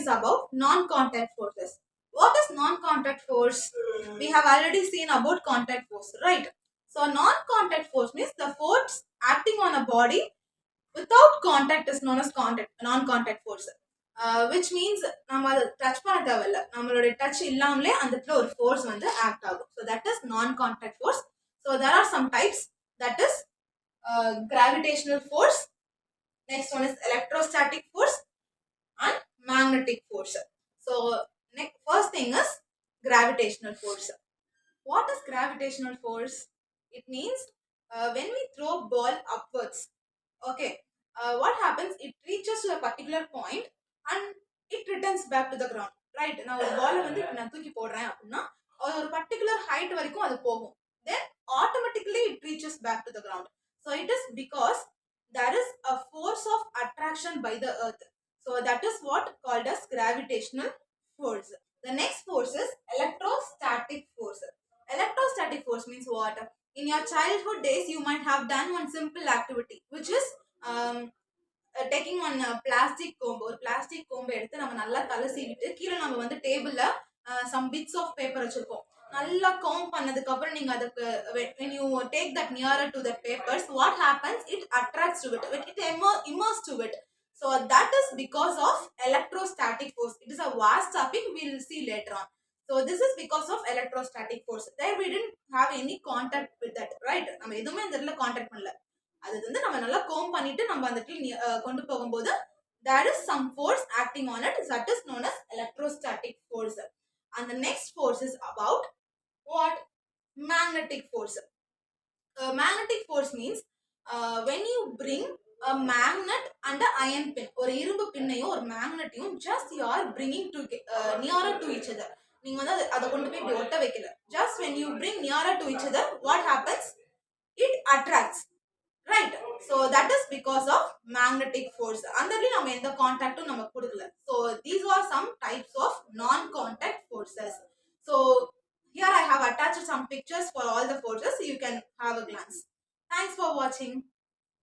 is about non-contact forces. What is non-contact force? We have already seen about contact force, right? So non-contact force means the force acting on a body without contact is known as contact non-contact force. Which means நம்ம touch பண்ண தேவையில்ல, நம்மளுடைய touch இல்லாமலே அந்த இடத்துல ஒரு force வந்து act ஆகும். So that is non contact force. So there are some types. That is gravitational force. Next one is electrostatic force and magnetic force. So next first thing is gravitational force. What is gravitational force? It means when we throw ball upwards, okay, what happens, it reaches to a particular point and it returns back to the ground, right? நான் ஒரு பால் வந்து இப்ப நான் தூக்கி போடுறேன் அப்படின்னா அது ஒரு particular height வரைக்கும் அது போகும், then automatically it reaches back to the ground. So it is because there is a force of attraction by the earth. So that is what called as gravitational force. The next force is electrostatic force. Electrostatic force means what? In your childhood days you might have done one simple activity which is taking one plastic comb. ஒரு plastic Kombai எடுத்து நம்ம நல்லா தலை சீவிட்டு கீழே நம்ம வந்து டேபிள்ல some bits of paper வச்சிருப்போம். நல்லா comb பண்ணதுக்கு அப்புறம் நீங்க அதுக்கு when you take that nearer to the papers, what happens, it attracts to it, it immerse to it. So that is because of electrostatic force. It is a vast topic, we will see later on. So this is because of electrostatic force. There we didn't have any contact with that, right? நம்ம எதுவுமே அந்த இடத்துல contact பண்ணல, அது வந்து நம்ம நல்லா கோம் பண்ணிட்டு நம்ம அந்த இடத்துல கொண்டு போகும்போது there is some force acting on it, that is known as electrostatic force. And the next force is about what? Magnetic force. Magnetic force means when you bring a magnet and an iron pin, ஒரு இரும்பு பின்னையும் ஒரு மேக்னெட்டையும் just you are bringing to nearer to each other. நீங்க வந்து அதை கொண்டு போய் இப்படி ஒட்ட வைக்கல, just when you bring nearer to each other, what happens, it attracts, right? So that is because of magnetic force. andadli நம்ம எந்த கான்டாக்டும் நம்ம கொடுக்கல. So these are some types of non contact forces. So here I have attached some pictures for all the forces, you can have a glance. Thanks for watching.